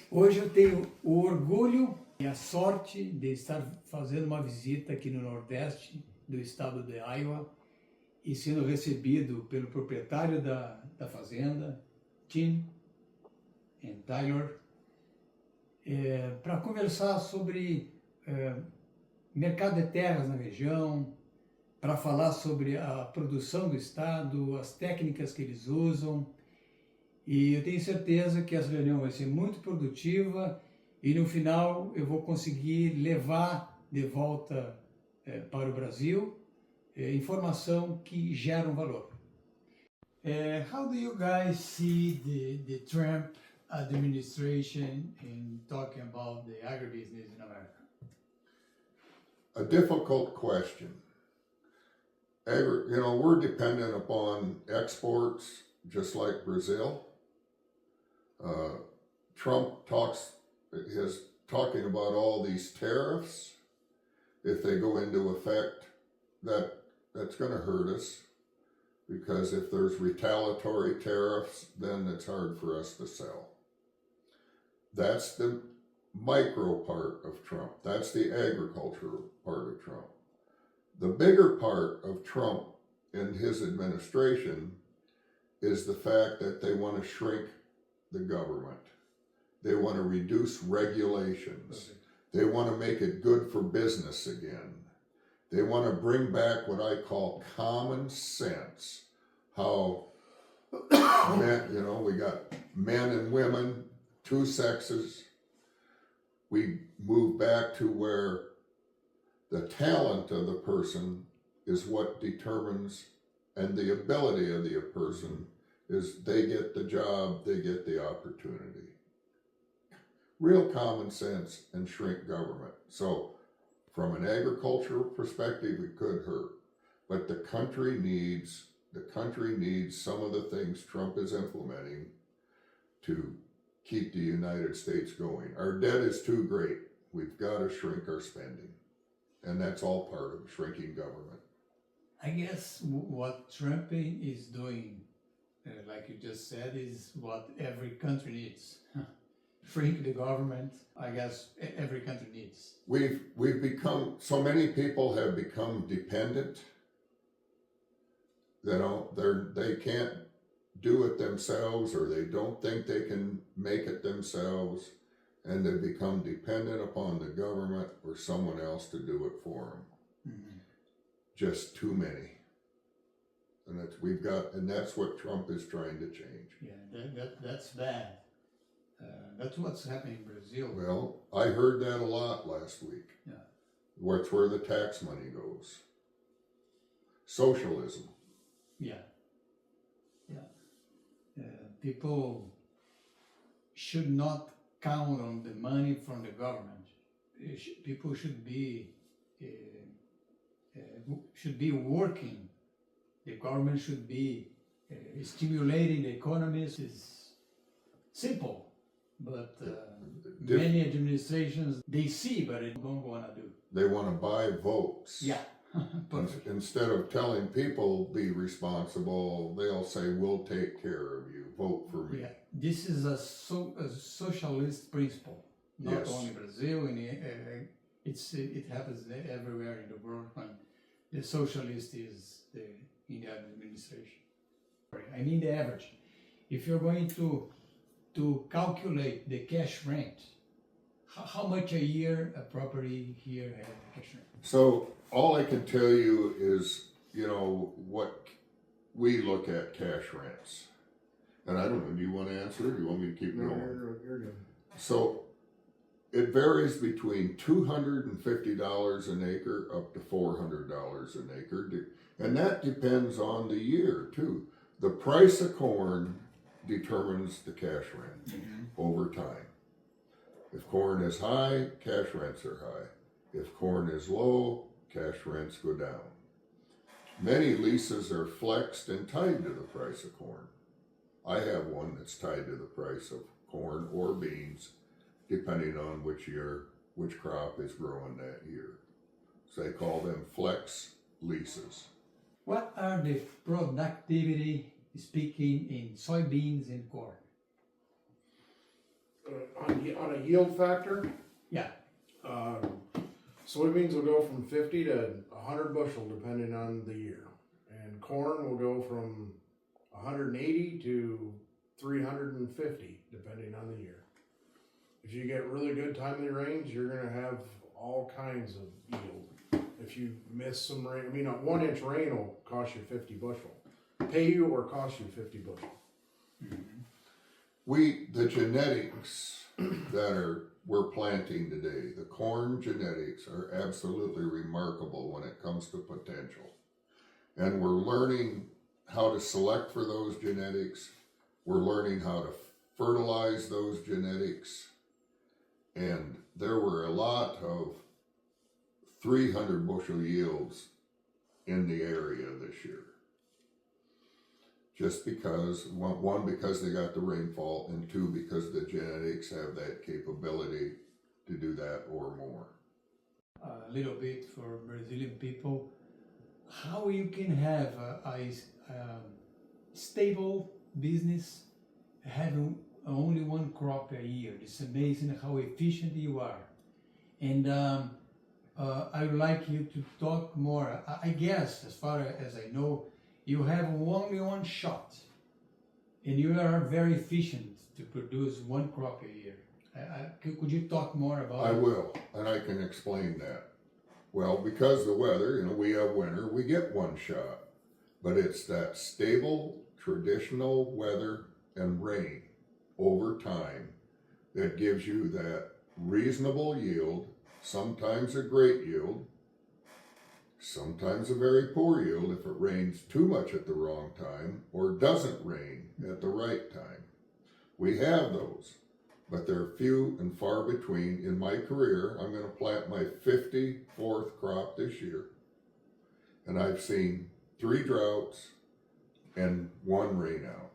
Hoje eu tenho o orgulho e a sorte de estar fazendo uma visita aqui no Nordeste do estado de Iowa e sendo recebido pelo proprietário da fazenda, Tim e Tyler, para conversar sobre mercado de terras na região, para falar sobre a produção do estado, as técnicas que eles usam. E eu tenho certeza que essa reunião vai ser muito produtiva e no final eu vou conseguir levar de volta para o Brasil informação que gera um valor. How do you guys see the Trump administration in talking about the agribusiness in America? A difficult question. We're dependent upon exports just like Brazil. Trump is talking about all these tariffs. If they go into effect, that's going to hurt us, because if there's retaliatory tariffs, then it's hard for us to sell. That's the micro part of Trump. That's the agricultural part of Trump. The bigger part of Trump and his administration is the fact that they want to shrink the government. They want to reduce regulations. They want to make it good for business again. They want to bring back what I call common sense. How men, we got men and women, two sexes. We move back to where the talent of the person is what determines, and the ability of the person is they get the job, they get the opportunity. Real common sense and shrink government. So from an agricultural perspective, it could hurt, but the country needs some of the things Trump is implementing to keep the United States going. Our debt is too great. We've got to shrink our spending. And that's all part of shrinking government. I guess what Trump is doing, like you just said, is what every country needs. Shrink the government, I guess every country needs. We've become, so many people have become dependent. They can't do it themselves, or they don't think they can make it themselves, and they become dependent upon the government or someone else to do it for them. Mm-hmm. Just too many. And that's what Trump is trying to change. Yeah, that's bad. That's what's happening in Brazil. Well, I heard that a lot last week. Yeah. What's where the tax money goes. Socialism. Yeah. People should not count on the money from the government. People should be working. The government should be stimulating the economy. It's simple. But many administrations, they see, but they don't want to do. They want to buy votes. Yeah. Instead of telling people be responsible, they'll say, we'll take care of you, vote for me. Yeah. This is a socialist principle, not yes. only Brazil. It happens everywhere in the world when the socialist is in the administration. I mean the average. If you're going to calculate the cash rent, how much a year a property here has cash rent? So all I can tell you is, what we look at cash rents. And I don't know, do you want to answer? Do you want me to keep going? No, you're good. So it varies between $250 an acre up to $400 an acre. And that depends on the year too. The price of corn determines the cash rent over time. If corn is high, cash rents are high. If corn is low, cash rents go down. Many leases are flexed and tied to the price of corn. I have one that's tied to the price of corn or beans, depending on which crop is growing that year. So they call them flex leases. What are the productivity speaking in soybeans and corn? on a yield factor, Yeah. soybeans will go from 50 to 100 bushel depending on the year. And corn will go from 180 to 350 depending on the year. If you get really good timely rains, you're going to have all kinds of yield. If you miss some rain, I mean, a 1 inch rain will cost you 50 bushel. Pay you or cost you 50 bushel. The genetics that we're planting today, the corn genetics are absolutely remarkable when it comes to potential. And we're learning how to select for those genetics. We're learning how to fertilize those genetics. And there were a lot of 300 bushel yields in the area this year. Just because, one, because they got the rainfall, and two, because the genetics have that capability to do that or more. A little bit for Brazilian people, how you can have a stable business having only one crop a year. It's amazing how efficient you are. And I would like you to talk more. I guess, as far as I know, you have only one shot, and you are very efficient to produce one crop a year. Could you talk more about it? I will, and I can explain that. Well, because the weather, we have winter, we get one shot. But it's that stable, traditional weather and rain over time that gives you that reasonable yield, sometimes a great yield, sometimes a very poor yield if it rains too much at the wrong time or doesn't rain at the right time. We have those, but they're few and far between. In my career, I'm going to plant my 54th crop this year, and I've seen 3 droughts and 1 rainout.